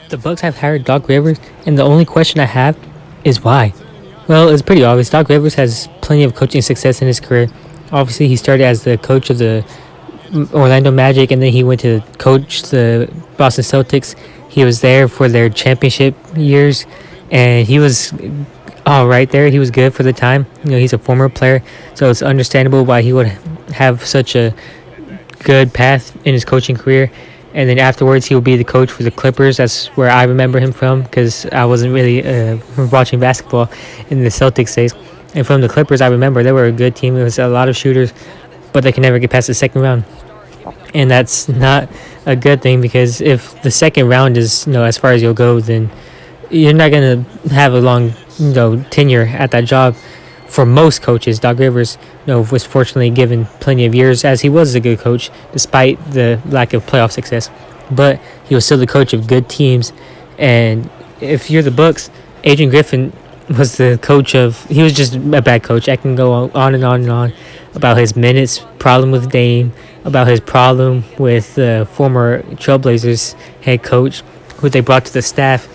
The Bucks have hired Doc Rivers, and the only question I have is why. Well, it's pretty obvious. Doc Rivers has plenty of coaching success in his career. Obviously, he started as the coach of the Orlando Magic, and then he went to coach the Boston Celtics. He was there for their championship years, and he was all right there. He was good for the time. He's a former player, so it's understandable why he would have such a good path in his coaching career. And then afterwards, he will be the coach for the Clippers. That's where I remember him from because I wasn't really watching basketball in the Celtics days. And from the Clippers, I remember they were a good team. It was a lot of shooters, but they can never get past the second round. And that's not a good thing because if the second round is, as far as you'll go, then you're not going to have a long, tenure at that job. For most coaches, Doc Rivers, was fortunately given plenty of years as he was a good coach despite the lack of playoff success. But he was still the coach of good teams. And if you're the Bucks, Adrian Griffin was the coach of. He was just a bad coach. I can go on and on and on about his minutes problem with Dame, about his problem with the former Trailblazers head coach, who they brought to the staff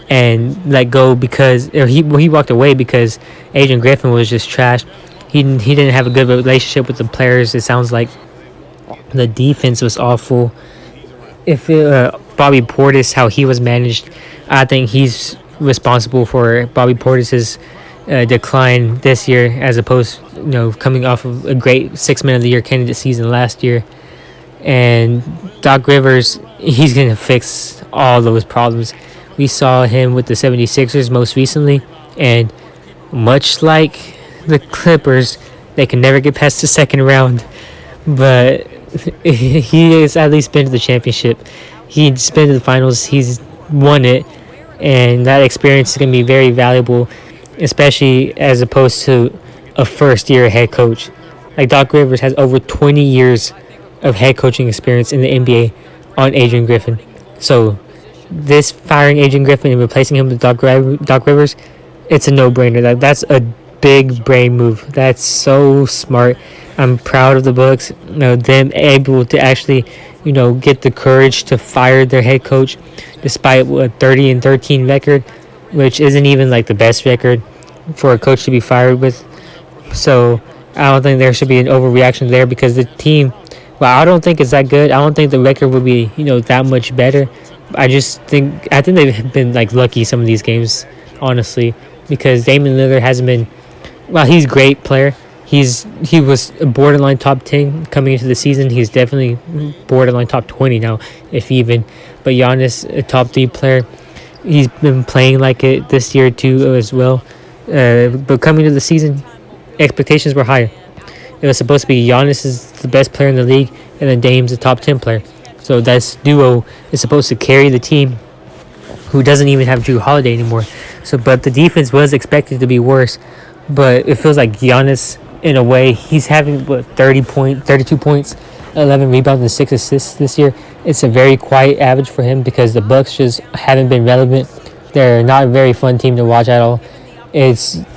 and let go because he walked away because Adrian Griffin was just trash. He didn't have a good relationship with the players. It sounds like the defense was awful. If Bobby Portis, how he was managed, I think he's responsible for Bobby Portis's decline this year, as opposed coming off of a great 6 Man of the Year candidate season last year. And Doc Rivers, he's gonna fix all those problems. We saw him with the 76ers most recently, and much like the Clippers, they can never get past the second round. But he has at least been to the championship. He's been to the finals. He's won it, and that experience is going to be very valuable, especially as opposed to a first-year head coach. Like Doc Rivers has over 20 years of head coaching experience in the NBA on Adrian Griffin. So this firing Adrian Griffin and replacing him with Doc Rivers, it's a no-brainer. That's a big brain move. That's so smart. I'm proud of the Bucks. Them able to actually, get the courage to fire their head coach, despite a 30-13 record, which isn't even like the best record for a coach to be fired with. So I don't think there should be an overreaction there because the team, I don't think it's that good. I don't think the record would be, that much better. I think they've been lucky some of these games, honestly, because Damian Lillard hasn't been. Well, he's a great player. He was a borderline top 10 coming into the season. He's definitely borderline top 20 now, if even. But Giannis, a top 3 player, he's been playing like it this year too as well. But coming to the season, expectations were higher. It was supposed to be Giannis is the best player in the league, and then Dame's the top 10 player. So that duo is supposed to carry the team, who doesn't even have Drew Holiday anymore. But the defense was expected to be worse. But it feels like Giannis, in a way, he's having 32 points, 11 rebounds, and 6 assists this year. It's a very quiet average for him because the Bucks just haven't been relevant. They're not a very fun team to watch at all.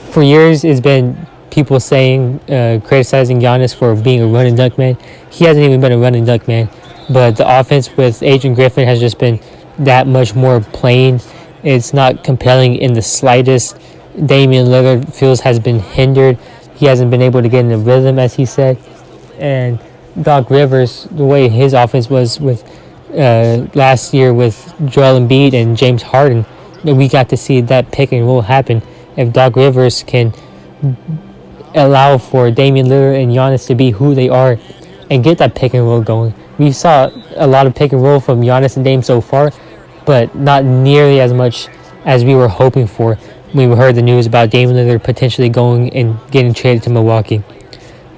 For years, it's been people saying, criticizing Giannis for being a run and dunk man. He hasn't even been a run and dunk man. But the offense with Adrian Griffin has just been that much more plain. It's not compelling in the slightest. Damian Lillard has been hindered. He hasn't been able to get in the rhythm, as he said. And Doc Rivers, the way his offense was with last year with Joel Embiid and James Harden, we got to see that pick and roll happen. If Doc Rivers can allow for Damian Lillard and Giannis to be who they are and get that pick and roll going. We saw a lot of pick and roll from Giannis and Dame so far, but not nearly as much as we were hoping for when we heard the news about Damian Lillard potentially going and getting traded to Milwaukee.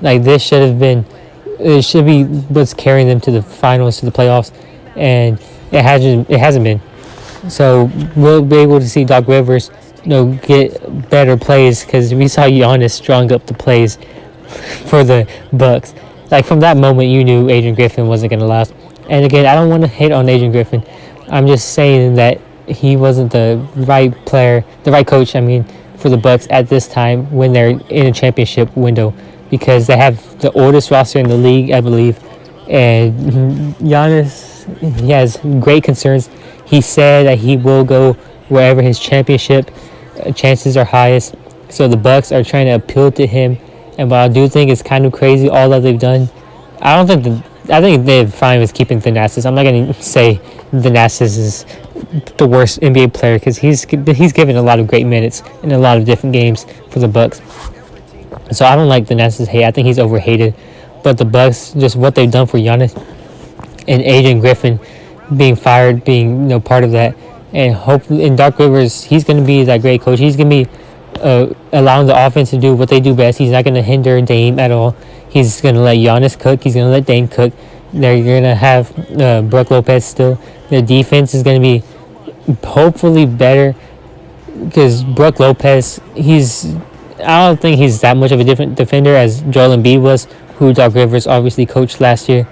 This should be what's carrying them to the finals, to the playoffs, and it hasn't been. So we'll be able to see Doc Rivers, get better plays because we saw Giannis strung up the plays for the Bucks. From that moment, you knew Adrian Griffin wasn't going to last. And again, I don't want to hate on Adrian Griffin. I'm just saying that he wasn't the right coach, for the Bucks at this time when they're in a championship window, because they have the oldest roster in the league, I believe. And Giannis, he has great concerns. he said that he will go wherever his championship chances are highest. So the Bucks are trying to appeal to him, and while I do think it's kind of crazy all that they've done, I don't think I think they're fine with keeping Thanasis. I'm not gonna say Thanasis is the worst NBA player because he's given a lot of great minutes in a lot of different games for the Bucks. So I don't like Thanasis hate. I think he's overhated. But the Bucks, just what they've done for Giannis and Adrian Griffin being fired, being part of that, and hopefully in Doc Rivers, he's going to be that great coach. He's going to be allowing the offense to do what they do best. He's not going to hinder Dame at all. He's going to let Giannis cook. He's going to let Dame cook. They're going to have Brook Lopez still. Their defense is going to be hopefully better because Brook Lopez, I don't think he's that much of a different defender as Joel Embiid was, who Doc Rivers obviously coached last year,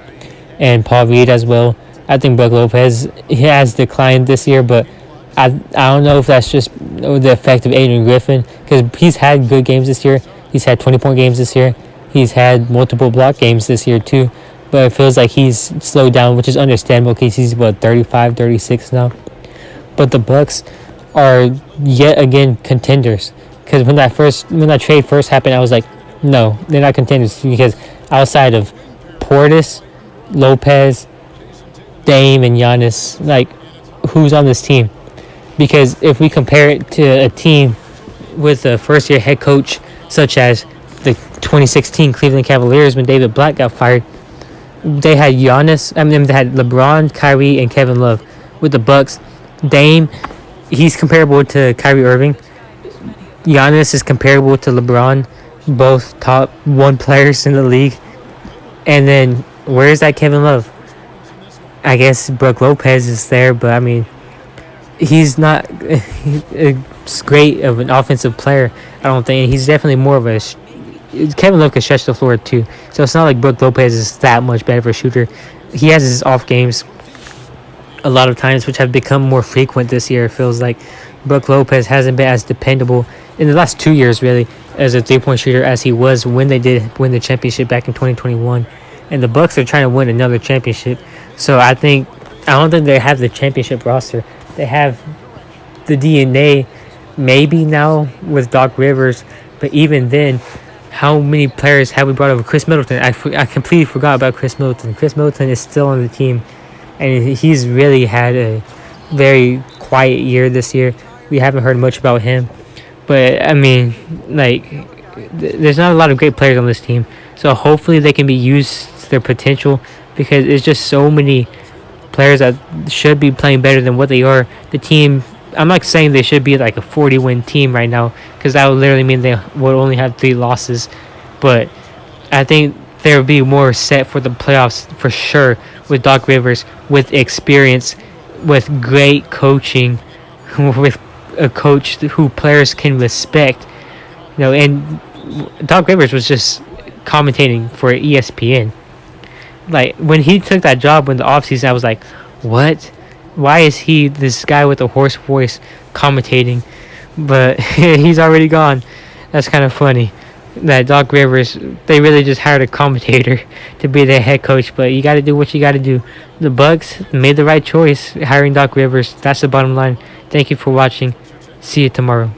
and Paul Reed as well. I think Brook Lopez, he has declined this year, but I don't know if that's just the effect of Adrian Griffin because he's had good games this year. He's had 20-point games this year. He's had multiple block games this year too, but it feels like he's slowed down, which is understandable because he's 35, 36 now. But the Bucks are yet again contenders because when that trade first happened, I was like, no, they're not contenders because outside of Portis, Lopez, Dame, and Giannis, like, who's on this team? Because if we compare it to a team with a first-year head coach such as the 2016 Cleveland Cavaliers when David Black got fired, they had they had LeBron, Kyrie, and Kevin Love. With the Bucks, Dame, he's comparable to Kyrie Irving. Giannis is comparable to LeBron, both top 1 players in the league. And then where's that Kevin Love? I guess Brook Lopez is there, but I mean, he's not great of an offensive player. I don't think he's definitely more of a. Kevin Love can stretch the floor too, so it's not like Brook Lopez is that much better of a shooter. He has his off games a lot of times, which have become more frequent this year. It feels like Brook Lopez hasn't been as dependable in the last 2 years, really, as a three-point shooter as he was when they did win the championship back in 2021. And the Bucks are trying to win another championship. So I don't think they have the championship roster. They have the DNA maybe now with Doc Rivers, but even then, how many players have we brought over? Chris Middleton. I completely forgot about Chris Middleton. Chris Middleton is still on the team, and he's really had a very quiet year this year. We haven't heard much about him. But, I mean, there's not a lot of great players on this team. So hopefully they can be used to their potential because it's just so many players that should be playing better than what they are. The team, I'm not saying they should be like a 40-win team right now because that would literally mean they would only have 3 losses. But I think they would be more set for the playoffs for sure with Doc Rivers, with experience, with great coaching, with a coach who players can respect. And Doc Rivers was just commentating for ESPN. Like, when he took that job in the offseason, I was like, what? Why is he this guy with a hoarse voice commentating? But he's already gone. That's kind of funny. That Doc Rivers, they really just hired a commentator to be their head coach. But you got to do what you got to do. The Bucks made the right choice hiring Doc Rivers. That's the bottom line. Thank you for watching. See you tomorrow.